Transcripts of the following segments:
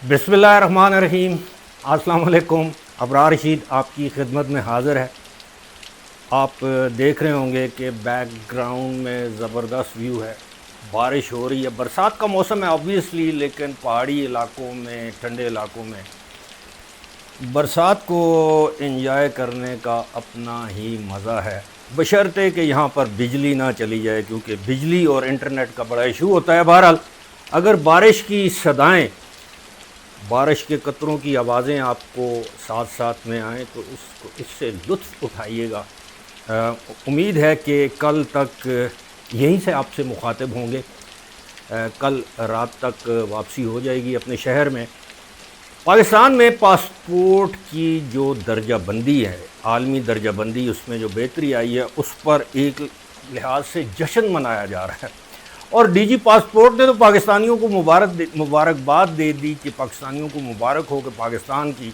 बिस्मिल्लाहिर्रहमानिर्रहीम। अस्सलाम वालेकुम। अबरार रशीद आपकी खिदमत में हाज़िर है। आप देख रहे होंगे कि बैकग्राउंड में ज़बरदस्त व्यू है, बारिश हो रही है, बरसात का मौसम है ऑब्वियसली, लेकिन पहाड़ी इलाकों में, ठंडे इलाकों में बरसात को एंजॉय करने का अपना ही मज़ा है, बशर्ते कि यहाँ पर बिजली ना चली जाए, क्योंकि बिजली और इंटरनेट का बड़ा इशू होता है। बहरहाल अगर बारिश की सदाएं, बारिश के कतरों की आवाज़ें आपको साथ साथ में आएँ तो इससे लुत्फ़ उठाइएगा। उम्मीद है कि कल तक यहीं से आपसे मुखातिब होंगे। कल रात तक वापसी हो जाएगी अपने शहर में। पाकिस्तान में पासपोर्ट की जो दर्जा बंदी है, आलमी दर्जा बंदी, उसमें जो बेहतरी आई है, उस पर एक लिहाज से जश्न मनाया जा रहा है। और डीजी पासपोर्ट ने तो पाकिस्तानियों को मुबारकबाद दे दी कि पाकिस्तानियों को मुबारक हो कि पाकिस्तान की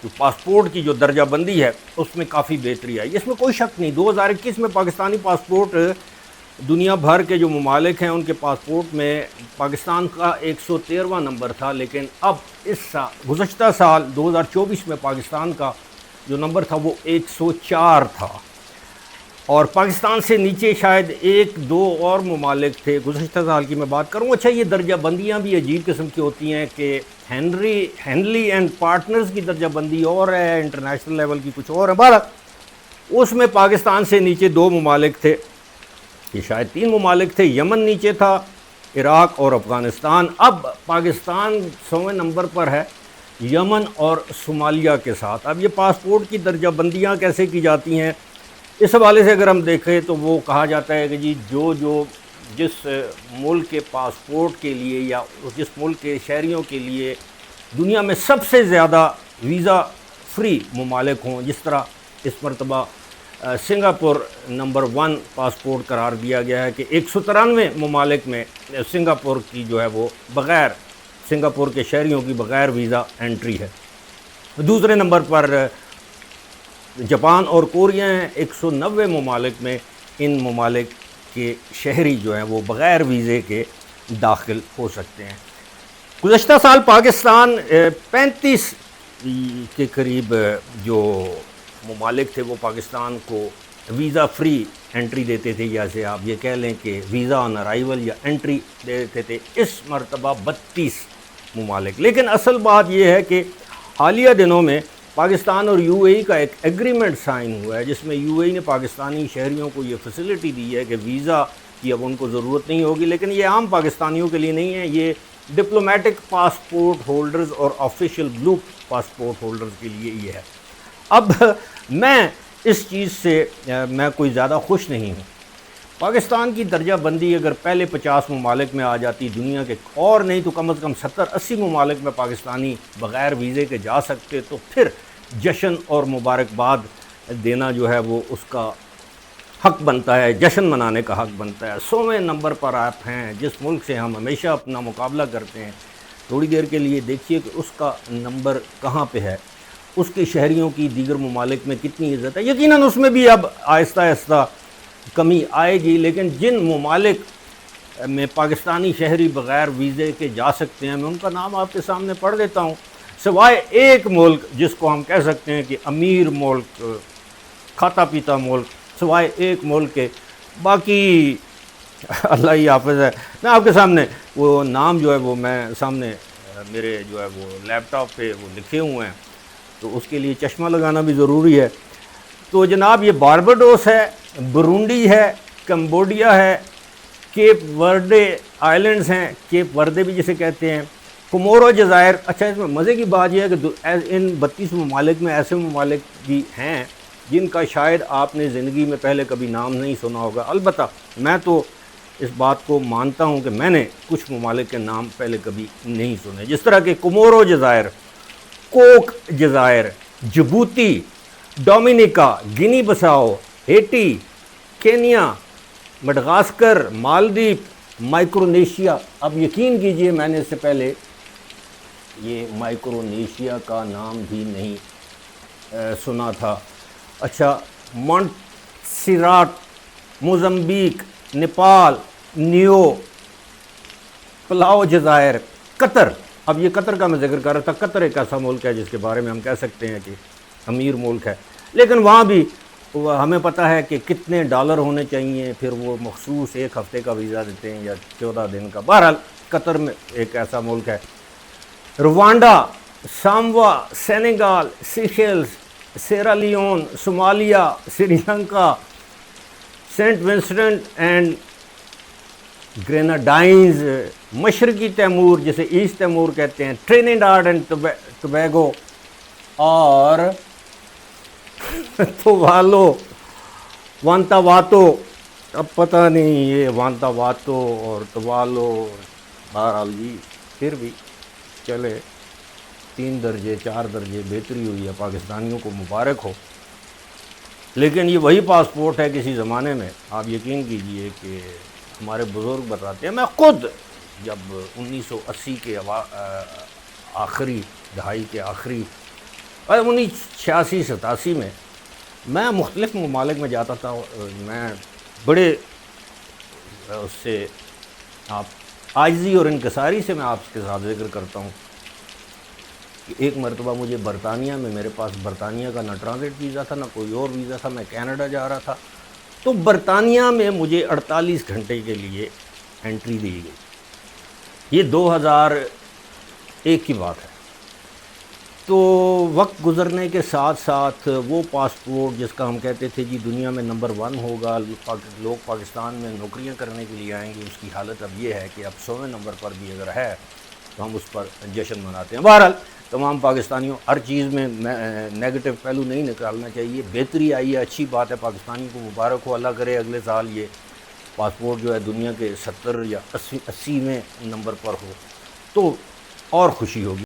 जो पासपोर्ट की जो दर्जा बंदी है उसमें काफ़ी बेहतरी आई, इसमें कोई शक नहीं। 2021 में पाकिस्तानी पासपोर्ट, दुनिया भर के जो ममालिक हैं उनके पासपोर्ट में पाकिस्तान का 113वां नंबर था, लेकिन अब इस साल, गुज़श्ता साल 2024 में पाकिस्तान का जो नंबर था वो 104 था। और पाकिस्तान से नीचे शायद एक दो और ममालिक थे, गुज़श्ता साल की मैं बात करूँ। अच्छा, ये दर्जा बंदियाँ भी अजीब किस्म की होती हैं कि हेनली एंड पार्टनर्स की दर्जा बंदी और है, इंटरनेशनल लेवल की कुछ और है। बहरहाल उसमें पाकिस्तान से नीचे दो ममालिक थे, ये शायद तीन ममालिक थे। यमन नीचे था, इराक़ और अफ़गानिस्तान। अब पाकिस्तान 100वें नंबर पर है यमन और सोमालिया के साथ। अब ये पासपोर्ट की दर्जा बंदियाँ कैसे की जाती हैं, इस हवाले से अगर हम देखें तो वो कहा जाता है कि जी जिस मुल्क के पासपोर्ट के लिए या जिस मुल्क के शहरियों के लिए दुनिया में सबसे ज़्यादा वीज़ा फ्री ममालिक हों, जिस तरह इस मरतबा सिंगापुर नंबर 1 पासपोर्ट करार दिया गया है कि 193 ममालिक में सिंगापुर की जो है वो बग़ैर, सिंगापुर के शहरियों की बग़ैर वीज़ा एंट्री है। दूसरे नंबर पर जापान और कोरिया हैं, 190 ममालिक में इन ममालिक के शहरी जो हैं वो बग़ैर वीज़े के दाखिल हो सकते हैं। गुज़श्ता साल पाकिस्तान 35 के करीब जो ममालिक थे वो पाकिस्तान को वीज़ा फ्री एंट्री देते थे, जैसे आप ये कह लें कि वीज़ा ऑन अराइवल या एंट्री देते थे। इस मरतबा 32 ममालिक। लेकिन असल बात यह है कि हालिया दिनों में पाकिस्तान और यूएई का एक एग्रीमेंट साइन हुआ है, जिसमें यूएई ने पाकिस्तानी शहरियों को ये फैसिलिटी दी है कि वीज़ा की अब उनको ज़रूरत नहीं होगी। लेकिन ये आम पाकिस्तानियों के लिए नहीं है, ये डिप्लोमेटिक पासपोर्ट होल्डर्स और ऑफिशियल ब्लू पासपोर्ट होल्डर्स के लिए ये है। अब मैं इस चीज़ से मैं कोई ज़्यादा खुश नहीं हूँ। पाकिस्तान की दर्जा बंदी अगर पहले 50 ममालिक में आ जाती दुनिया के, और नहीं तो कम से कम 70-80 ममालिक में पाकिस्तानी बग़ैर वीज़े के जा सकते, तो फिर जश्न और मुबारकबाद देना जो है वो उसका हक़ बनता है, जश्न मनाने का हक़ बनता है। 100वें नंबर पर आप हैं, जिस मुल्क से हम हमेशा अपना मुकाबला करते हैं, थोड़ी देर के लिए देखिए कि उसका नंबर कहाँ पे है, उसके शहरियों की दीगर ममालिक में कितनी इज़्ज़त है। यकीनन उसमें भी अब आहिस्ता आहिस्ता कमी आएगी, लेकिन जिन ममालिक में पाकिस्तानी शहरी बग़ैर वीज़े के जा सकते हैं, मैं उनका नाम आपके सामने पढ़ देता हूँ। सिवाय एक मुल्क जिसको हम कह सकते हैं कि अमीर मुल्क, खाता पीता मुल्क, सिवाय एक मुल्क के बाकी अल्लाह ही हाफ़िज़ है। मैं आपके सामने वो नाम जो है वो मैं सामने मेरे जो है वो लैपटॉप पे वो लिखे हुए हैं, तो उसके लिए चश्मा लगाना भी ज़रूरी है। तो जनाब ये बारबाडोस है, बुरुंडी है, कंबोडिया है, केप वर्डे आइलैंड्स हैं, केप वर्दे भी जिसे कहते हैं, कोमोरो जज़ायर। अच्छा, इसमें मज़े की बात यह है कि इन 32 ममालिक में ऐसे ममालिक भी हैं जिनका शायद आपने ज़िंदगी में पहले कभी नाम नहीं सुना होगा। अलबत्ता मैं तो इस बात को मानता हूँ कि मैंने कुछ ममालिक के नाम पहले कभी नहीं सुने, जिस तरह के कोमोरो जज़ायर, कोक जज़ायर, Djibouti, Dominica, Guinea Bissau, Haiti, Kenya, Madagascar, Maldives, Micronesia. अब यकीन कीजिए मैंने इससे पहले ये माइक्रोनेशिया का नाम भी नहीं सुना था। अच्छा, मोंटसिराट, मोज़म्बिक, नेपाल, नियो, पलाओ जज़ायर, कतर, اب یہ قطر کا میں ذکر کر رہا تھا، قطر ایک ایسا ملک ہے جس کے بارے میں ہم کہہ سکتے ہیں کہ امیر ملک ہے، لیکن وہاں بھی ہمیں پتہ ہے کہ کتنے ڈالر ہونے چاہیے، پھر وہ مخصوص 1 ہفتے کا ویزا دیتے ہیں یا 14 دن کا۔ بہرحال قطر میں ایک ایسا ملک ہے۔ Rwanda, Samoa, Senegal, Seychelles, Sierra Leone, صومالیہ، Sri Lanka, Saint Vincent and Grenadines, مشرقی تیمور جسے ایسٹ تیمور کہتے ہیں، ٹرینیڈاڈ اینڈ ٹوبیگو اور تووالو، وانتاواتو۔ اب پتہ نہیں یہ وانتاواتو اور توالو، بہرحال جی پھر بھی چلے 3 درجے 4 درجے بہتری ہوئی ہے، پاکستانیوں کو مبارک ہو۔ لیکن یہ وہی پاسپورٹ ہے کسی زمانے میں، آپ یقین کیجئے کہ ہمارے بزرگ بتاتے ہیں، میں خود جب 1980 کے آخری دہائی کے آخری 1986-87 میں مختلف ممالک میں جاتا تھا، میں بڑے اس سے آپ عاجزی اور انکساری سے میں آپ کے ساتھ ذکر کرتا ہوں کہ ایک مرتبہ مجھے برطانیہ میں، میرے پاس برطانیہ کا نہ ٹرانزٹ ویزا تھا نہ کوئی اور ویزا تھا، میں کینیڈا جا رہا تھا، تو برطانیہ میں مجھے 48 گھنٹے کے لیے انٹری دی گئی۔ یہ 2001 کی بات ہے۔ تو وقت گزرنے کے ساتھ ساتھ وہ پاسپورٹ جس کا ہم کہتے تھے جی دنیا میں نمبر 1 ہوگا، لوگ پاکستان میں نوکریاں کرنے کے لیے آئیں گے، اس کی حالت اب یہ ہے کہ اب 100ویں نمبر پر بھی اگر ہے تو ہم اس پر جشن مناتے ہیں۔ بہرحال تمام پاکستانیوں، ہر چیز میں نیگیٹو پہلو نہیں نکالنا چاہیے، بہتری آئی ہے، اچھی بات ہے، پاکستانی کو مبارک ہو، اللہ کرے اگلے سال یہ پاسپورٹ جو ہے دنیا کے 70 یا 80ویں نمبر پر ہو تو اور خوشی ہوگی۔